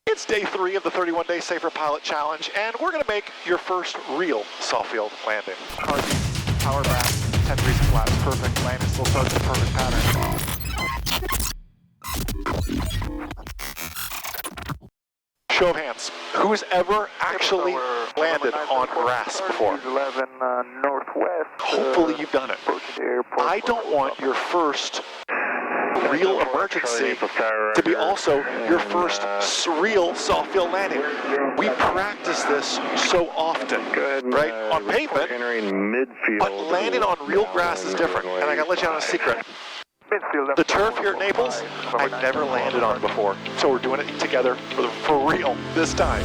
It's day 3 of the 31-day Safer Pilot Challenge, and we're going to make your first real soft field landing. Heartbeat, power back, 10 3 flaps, perfect. Landing still starts the perfect pattern. Show of hands. Who's ever actually landed on grass before? 11 northwest. Hopefully you've done it. I don't want your first real emergency to be also your first real soft field landing. We practice this so often, right? On pavement, but landing on real grass is different. And I gotta let you on a secret. The turf here at Naples, I've never landed on before. So we're doing it together for real this time.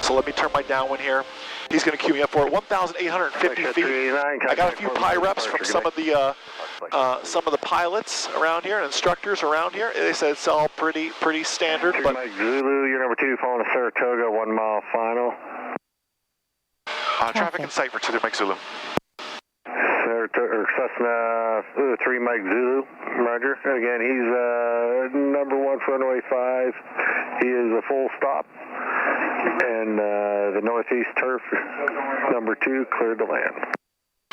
So let me turn my downwind here. He's going to cue me up for it. 1,850 feet. I got a few pi reps from some of the pilots around here and instructors around here. They said it's all pretty standard. But Mike Zulu, you're number 2, following to Saratoga, 1 mile final. Traffic in sight for 2 Mike Zulu. Saratoga, Cessna 3 Mike Zulu, Roger. Again, he's number 1 for runway 5. He is a full stop. And the northeast turf, number 2, cleared to land.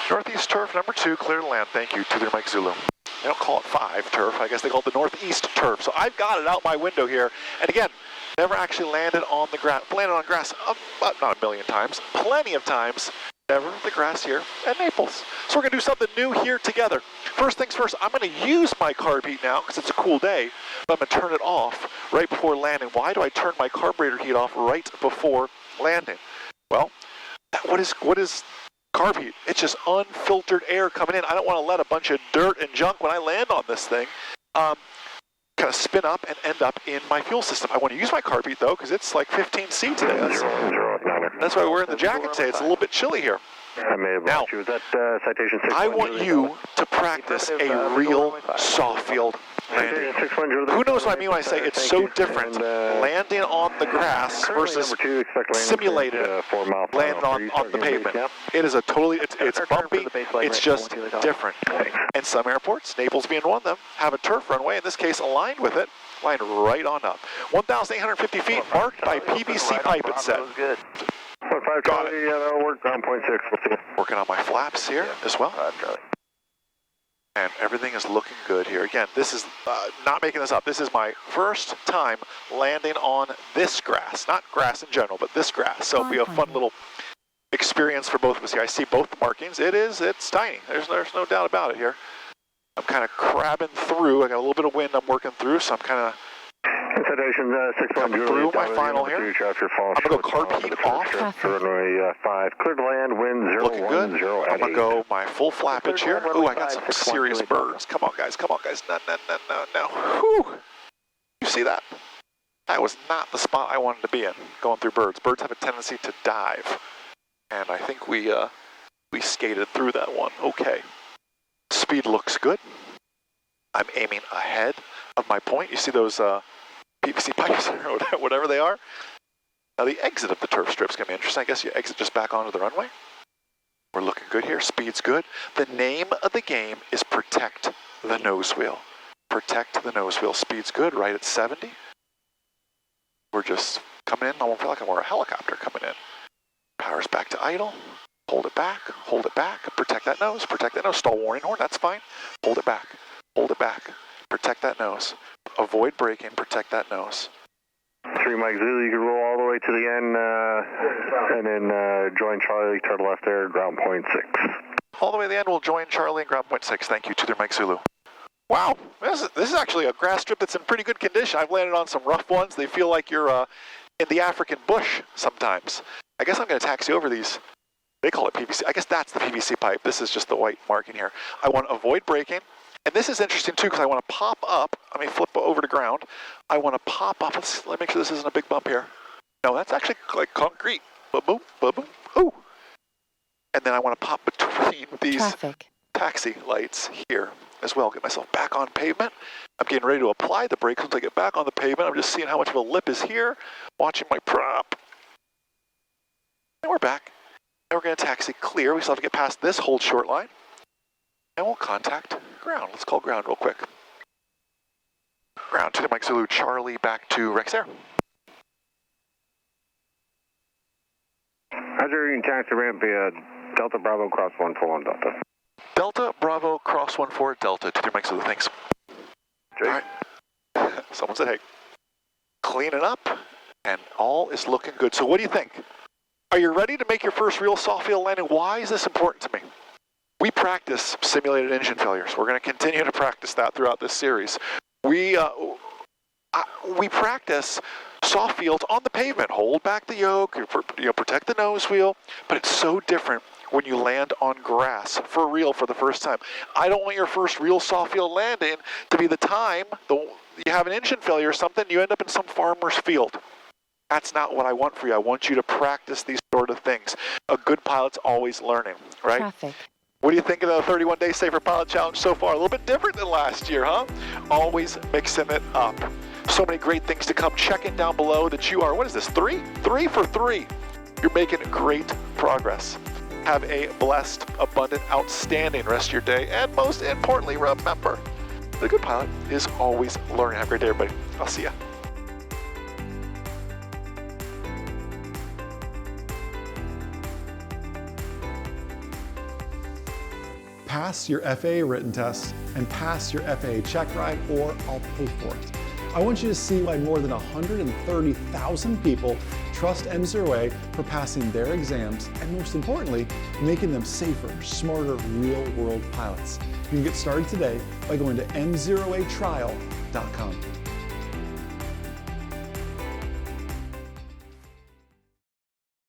Northeast turf, number 2, cleared to land. Thank you, 2 Mike Zulu. They don't call it 5 turf. I guess they call it the northeast turf. So I've got it out my window here. And again, never actually landed on the grass. Landed on grass, not a million times, plenty of times. Never the grass here at Naples. So we're going to do something new here together. First things first, I'm going to use my carb heat now because it's a cool day, but I'm going to turn it off right before landing. Why do I turn my carburetor heat off right before landing? Well, what is carb heat? It's just unfiltered air coming in. I don't want to let a bunch of dirt and junk when I land on this thing kind of spin up and end up in my fuel system. I want to use my carb heat though because it's like 15 C today. That's why we're wearing the jacket today. It's a little bit chilly here. Now, citation 610. I want you to practice a real soft field landing. Who knows what I mean when I say it's so different landing on the grass versus simulated landing on the pavement. It is a totally, it's bumpy, it's just different. And some airports, Naples being one of them, have a turf runway, in this case aligned with it, lined right on up. 1,850 feet marked by PVC pipe, it said. Got it. Yeah, that'll work. Ground point 6. We'll see you. Working on my flaps here as well. And everything is looking good here. Again, this is, not making this up, this is my first time landing on this grass. Not grass in general, but this grass. So it'll be a fun little experience for both of us here. I see both markings. It's tiny. There's no doubt about it here. I'm kind of crabbing through. I got a little bit of wind I'm working through, so I'm kind of coming through my final here. I'm going to go carb heat off. Runway 5, cleared to land, wind 010. Looking good. I'm going to go my full flappage here. Ooh, I got some serious birds. Come on, guys. Come on, guys. No. Whew. You see that? That was not the spot I wanted to be in, going through birds. Birds have a tendency to dive. And I think we skated through that one. Okay. Speed looks good. I'm aiming ahead of my point. You see those PVC pipes or whatever they are? Now the exit of the turf strip is going to be interesting. I guess you exit just back onto the runway. We're looking good here. Speed's good. The name of the game is protect the nose wheel. Protect the nose wheel. Speed's good, right at 70. We're just coming in. I won't feel like I'm on a helicopter coming in. Power's back to idle. Hold it back. Hold it back. Protect that nose. Protect that nose. Stall warning horn. That's fine. Hold it back. Hold it back. Protect that nose. Avoid braking. Protect that nose. 3 Mike Zulu, you can roll all the way to the end and then join Charlie, turn left there, ground point 6. All the way to the end, we'll join Charlie and ground point 6. Thank you, 2 Mike Zulu. Wow, this is actually a grass strip that's in pretty good condition. I've landed on some rough ones. They feel like you're in the African bush sometimes. I guess I'm going to taxi over these. They call it PVC. I guess that's the PVC pipe. This is just the white marking here. I want to avoid braking. And this is interesting too because I want to pop up. Let me flip over to ground. I want to pop up. Let me make sure this isn't a big bump here. No, that's actually like concrete. Boom, boom, boom, boom. Ooh. and then I want to pop between these Traffic. taxi lights here as well. Get myself back on pavement. I'm getting ready to apply the brakes. Once I get back on the pavement, I'm just seeing how much of a lip is here, watching my prop. And we're back. Now we're going to taxi clear. We still have to get past this hold short line. And we'll contact ground. Let's call ground real quick. Ground to Mike Zulu Charlie back to Rex Air. Roger, you can taxi ramp via Delta Bravo cross 14 on Delta. Delta Bravo cross 14 Delta to Mike Zulu. Thanks. Jake. All right. Someone said, hey, clean it up, and all is looking good. So what do you think? Are you ready to make your first real soft field landing? Why is this important to me? We practice simulated engine failures. We're going to continue to practice that throughout this series. We practice soft fields on the pavement. Hold back the yoke, protect the nose wheel, but it's so different when you land on grass for real for the first time. I don't want your first real soft field landing to be the time you have an engine failure or something, you end up in some farmer's field. That's not what I want for you. I want you to practice these sort of things. A good pilot's always learning, right? Traffic. What do you think of the 31-day Safer Pilot Challenge so far? A little bit different than last year, huh? Always mixing it up. So many great things to come. Check it down below that you are, what is this, 3? 3 for 3. You're making great progress. Have a blessed, abundant, outstanding rest of your day. And most importantly, remember, the good pilot is always learning. Have a great day, everybody. I'll see ya. Pass your FAA written test and pass your FAA check ride, or I'll pay for it. I want you to see why more than 130,000 people trust M0A for passing their exams and, most importantly, making them safer, smarter, real-world pilots. You can get started today by going to m0atrial.com.